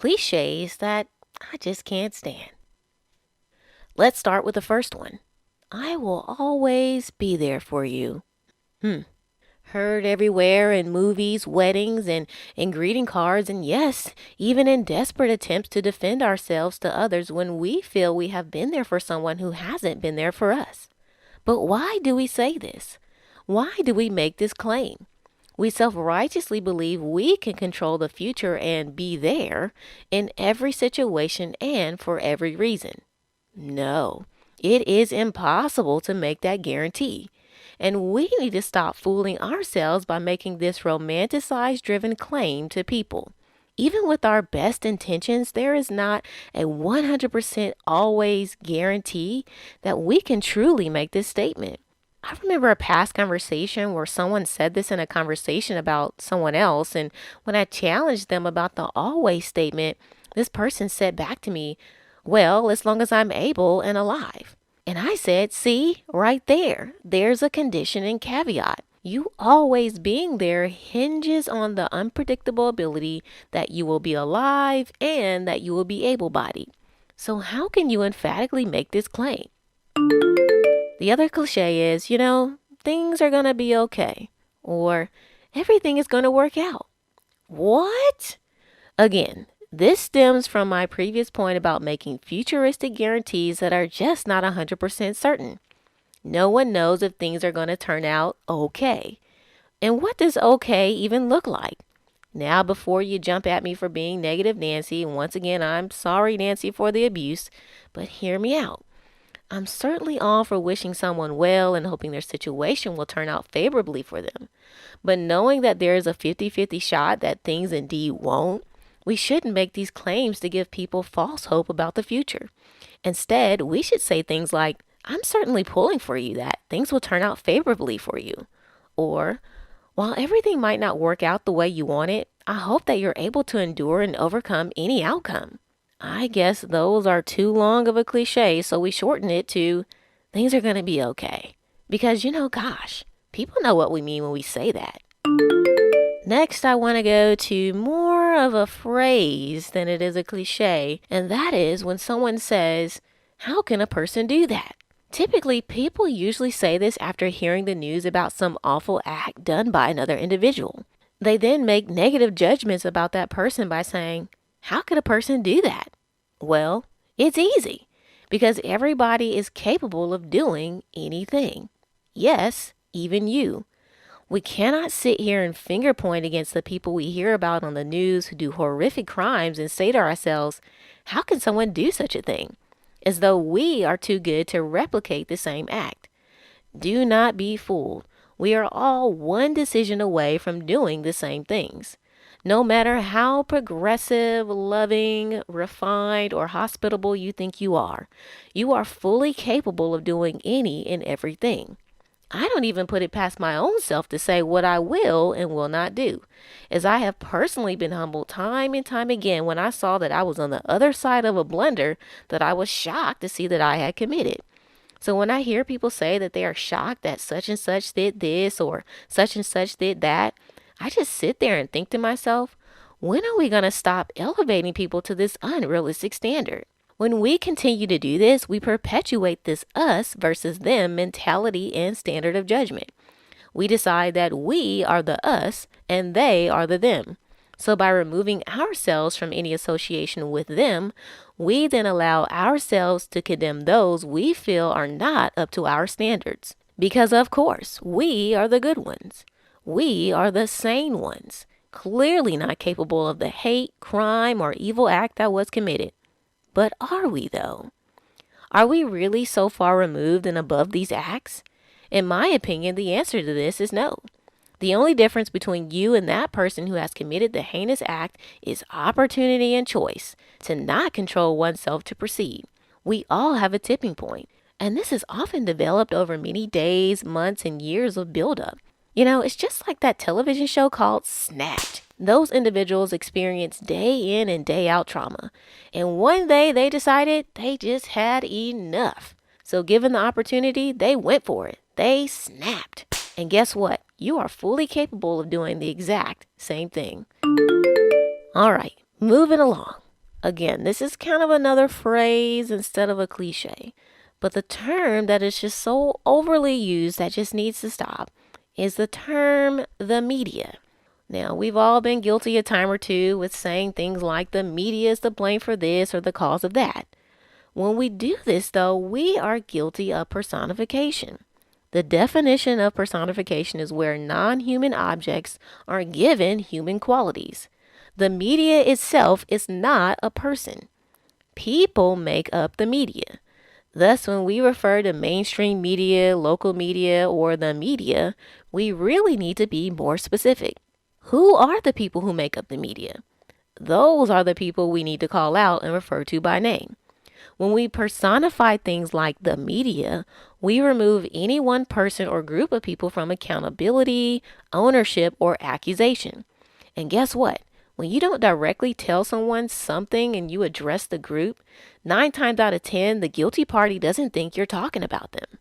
cliches that I just can't stand. Let's start with the first one. I will always be there for you. Hmm. Heard everywhere in movies, weddings, and greeting cards, and yes, even in desperate attempts to defend ourselves to others when we feel we have been there for someone who hasn't been there for us. But why do we say this? Why do we make this claim? We self righteously believe we can control the future and be there in every situation and for every reason. No, it is impossible to make that guarantee. And we need to stop fooling ourselves by making this romanticized driven claim to people. Even with our best intentions, there is not a 100% always guarantee that we can truly make this statement. I remember a past conversation where someone said this in a conversation about someone else, and when I challenged them about the always statement, this person said back to me, well, as long as I'm able and alive. And I said, see, right there, there's a condition and caveat. You always being there hinges on the unpredictable ability that you will be alive and that you will be able bodied. So, how can you emphatically make this claim? The other cliche is, things are going to be okay, or everything is going to work out. What? Again, this stems from my previous point about making futuristic guarantees that are just not 100% certain. No one knows if things are going to turn out okay. And what does okay even look like? Now, before you jump at me for being negative Nancy, once again, I'm sorry, Nancy, for the abuse, but hear me out. I'm certainly all for wishing someone well and hoping their situation will turn out favorably for them. But knowing that there is a 50-50 shot that things indeed won't, we shouldn't make these claims to give people false hope about the future. Instead, we should say things like, I'm certainly pulling for you that things will turn out favorably for you. Or, while everything might not work out the way you want it, I hope that you're able to endure and overcome any outcome. I guess those are too long of a cliche, so we shorten it to things are going to be okay. Because, gosh, people know what we mean when we say that. Next, I want to go to more of a phrase than it is a cliche, and that is when someone says, how can a person do that? Typically, people usually say this after hearing the news about some awful act done by another individual. They then make negative judgments about that person by saying, how could a person do that? Well, it's easy, because everybody is capable of doing anything. Yes, even you. We cannot sit here and finger point against the people we hear about on the news who do horrific crimes and say to ourselves, how can someone do such a thing? As though we are too good to replicate the same act. Do not be fooled. We are all one decision away from doing the same things. No matter how progressive, loving, refined, or hospitable you think you are fully capable of doing any and everything. I don't even put it past my own self to say what I will and will not do, as I have personally been humbled time and time again when I saw that I was on the other side of a blunder that I was shocked to see that I had committed. So when I hear people say that they are shocked that such and such did this or such and such did that, I just sit there and think to myself, when are we going to stop elevating people to this unrealistic standard? When we continue to do this, we perpetuate this us versus them mentality and standard of judgment. We decide that we are the us and they are the them. So by removing ourselves from any association with them, we then allow ourselves to condemn those we feel are not up to our standards. Because of course, we are the good ones. We are the sane ones, clearly not capable of the hate, crime, or evil act that was committed. But are we, though? Are we really so far removed and above these acts? In my opinion, the answer to this is no. The only difference between you and that person who has committed the heinous act is opportunity and choice to not control oneself to proceed. We all have a tipping point, and this is often developed over many days, months, and years of buildup. It's just like that television show called Snapped. Those individuals experience day in and day out trauma. And one day they decided they just had enough. So given the opportunity, they went for it. They snapped. And guess what? You are fully capable of doing the exact same thing. All right, moving along. Again, this is kind of another phrase instead of a cliche. But the term that is just so overly used that just needs to stop is the term the media. Now, we've all been guilty a time or two with saying things like the media is to blame for this or the cause of that. When we do this, though, we are guilty of personification. The definition of personification is where non human objects are given human qualities. The media itself is not a person. People make up the media. Thus, when we refer to mainstream media, local media, or the media, we really need to be more specific. Who are the people who make up the media? Those are the people we need to call out and refer to by name. When we personify things like the media, we remove any one person or group of people from accountability, ownership, or accusation. And guess what? When you don't directly tell someone something and you address the group, 9 times out of 10, the guilty party doesn't think you're talking about them.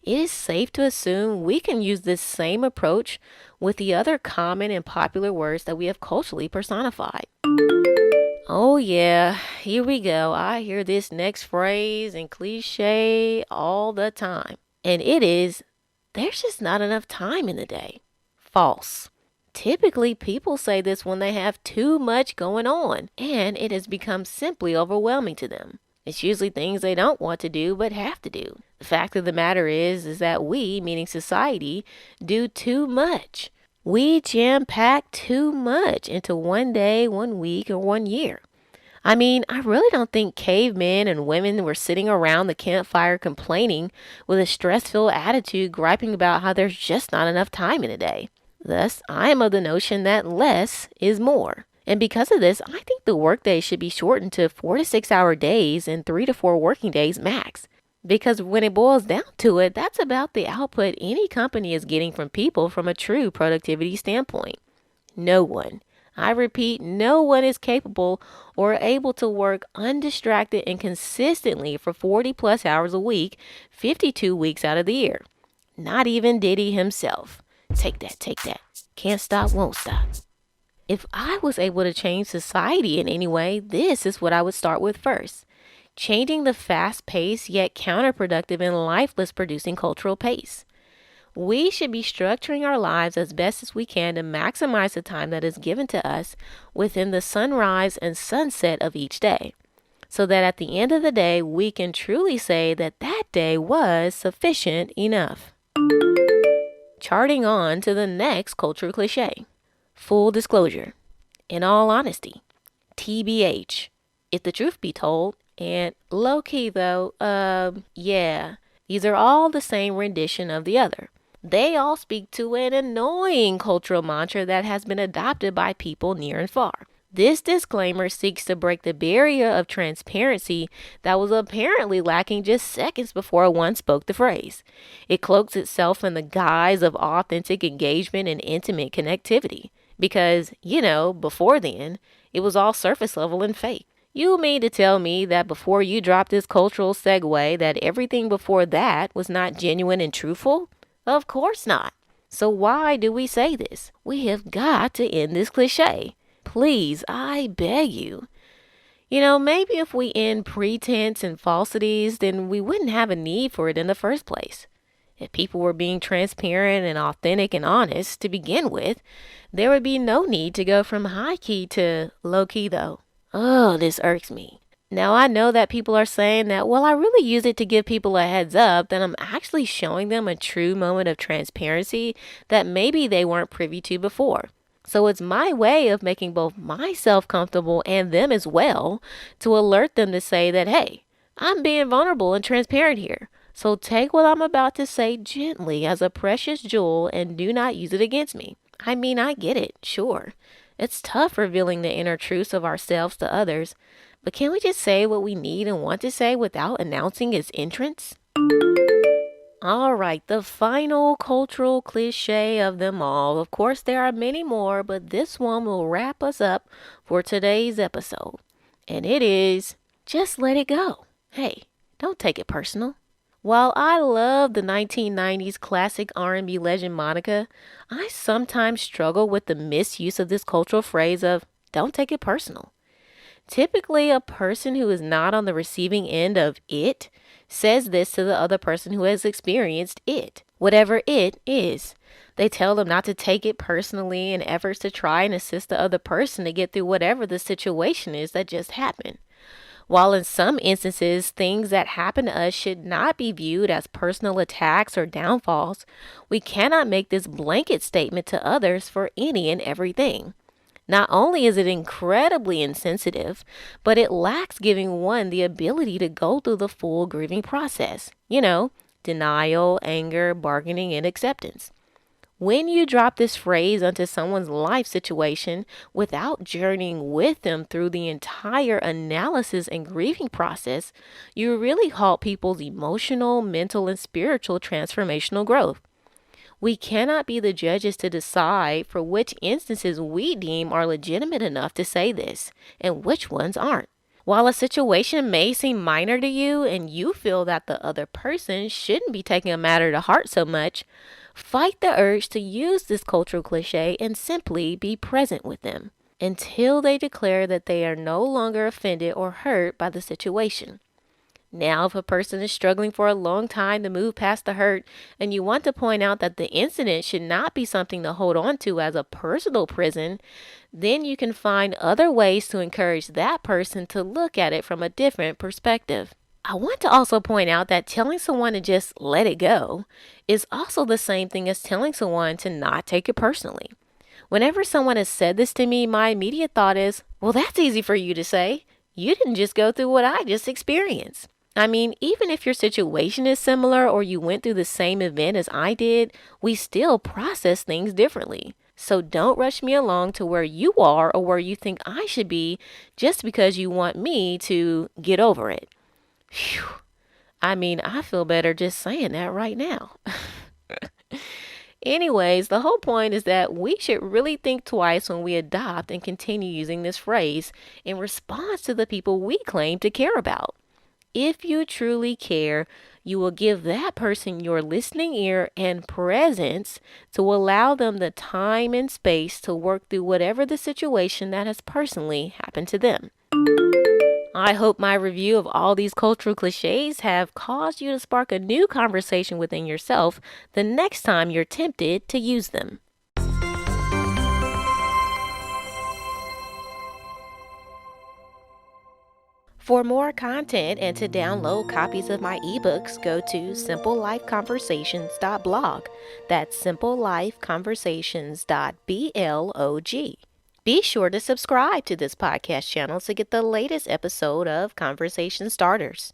It is safe to assume we can use this same approach with the other common and popular words that we have culturally personified. Oh, yeah, here we go. I hear this next phrase and cliche all the time. And it is, there's just not enough time in the day. False. Typically, people say this when they have too much going on, and it has become simply overwhelming to them. It's usually things they don't want to do but have to do. The fact of the matter is that we, meaning society, do too much. We jam pack too much into one day, 1 week, or 1 year. I mean, I really don't think cavemen and women were sitting around the campfire complaining with a stress-filled attitude, griping about how there's just not enough time in a day. Thus, I am of the notion that less is more. And because of this, I think the workday should be shortened to 4 to 6 hour days and 3 to 4 working days max. Because when it boils down to it, that's about the output any company is getting from people from a true productivity standpoint. No one, I repeat, no one is capable or able to work undistracted and consistently for 40 plus hours a week, 52 weeks out of the year. Not even Diddy himself. Take that, take that. Can't stop, won't stop. If I was able to change society in any way, this is what I would start with first. Changing the fast-paced yet counterproductive and lifeless producing cultural pace. We should be structuring our lives as best as we can to maximize the time that is given to us within the sunrise and sunset of each day, so that at the end of the day, we can truly say that that day was sufficient enough. Charting on to the next cultural cliche. Full disclosure. In all honesty. TBH. If the truth be told, and low-key though, yeah, these are all the same rendition of the other. They all speak to an annoying cultural mantra that has been adopted by people near and far. This disclaimer seeks to break the barrier of transparency that was apparently lacking just seconds before one spoke the phrase. It cloaks itself in the guise of authentic engagement and intimate connectivity. Because, before then, it was all surface level and fake. You mean to tell me that before you dropped this cultural segue that everything before that was not genuine and truthful? Of course not. So why do we say this? We have got to end this cliche. Please, I beg you. Maybe if we end pretense and falsities, then we wouldn't have a need for it in the first place. If people were being transparent and authentic and honest to begin with, there would be no need to go from high key to low key though. Oh, this irks me. Now I know that people are saying that, well, I really use it to give people a heads up that I'm actually showing them a true moment of transparency that maybe they weren't privy to before. So it's my way of making both myself comfortable and them as well to alert them to say that, hey, I'm being vulnerable and transparent here. So take what I'm about to say gently as a precious jewel and do not use it against me. I mean, I get it, sure. It's tough revealing the inner truths of ourselves to others, but can we just say what we need and want to say without announcing its entrance? All right, the final cultural cliche of them all. Of course, there are many more, but this one will wrap us up for today's episode. And it is, just let it go. Hey, don't take it personal. While I love the 1990s classic R&B legend Monica, I sometimes struggle with the misuse of this cultural phrase of, don't take it personal. Typically, a person who is not on the receiving end of it says this to the other person who has experienced it, whatever it is. They tell them not to take it personally in efforts to try and assist the other person to get through whatever the situation is that just happened. While in some instances, things that happen to us should not be viewed as personal attacks or downfalls, we cannot make this blanket statement to others for any and everything. Not only is it incredibly insensitive, but it lacks giving one the ability to go through the full grieving process. Denial, anger, bargaining, and acceptance. When you drop this phrase onto someone's life situation without journeying with them through the entire analysis and grieving process, you really halt people's emotional, mental, and spiritual transformational growth. We cannot be the judges to decide for which instances we deem are legitimate enough to say this and which ones aren't. While a situation may seem minor to you and you feel that the other person shouldn't be taking a matter to heart so much, fight the urge to use this cultural cliche and simply be present with them until they declare that they are no longer offended or hurt by the situation. Now, if a person is struggling for a long time to move past the hurt and you want to point out that the incident should not be something to hold on to as a personal prison, then you can find other ways to encourage that person to look at it from a different perspective. I want to also point out that telling someone to just let it go is also the same thing as telling someone to not take it personally. Whenever someone has said this to me, my immediate thought is, well, that's easy for you to say. You didn't just go through what I just experienced. I mean, even if your situation is similar or you went through the same event as I did, we still process things differently. So don't rush me along to where you are or where you think I should be just because you want me to get over it. Phew. I mean, I feel better just saying that right now. Anyways, the whole point is that we should really think twice when we adopt and continue using this phrase in response to the people we claim to care about. If you truly care, you will give that person your listening ear and presence to allow them the time and space to work through whatever the situation that has personally happened to them. I hope my review of all these cultural cliches have caused you to spark a new conversation within yourself the next time you're tempted to use them. For more content and to download copies of my ebooks, go to simplelifeconversations.blog. That's simplelifeconversations.blog. Be sure to subscribe to this podcast channel to get the latest episode of Conversation Starters.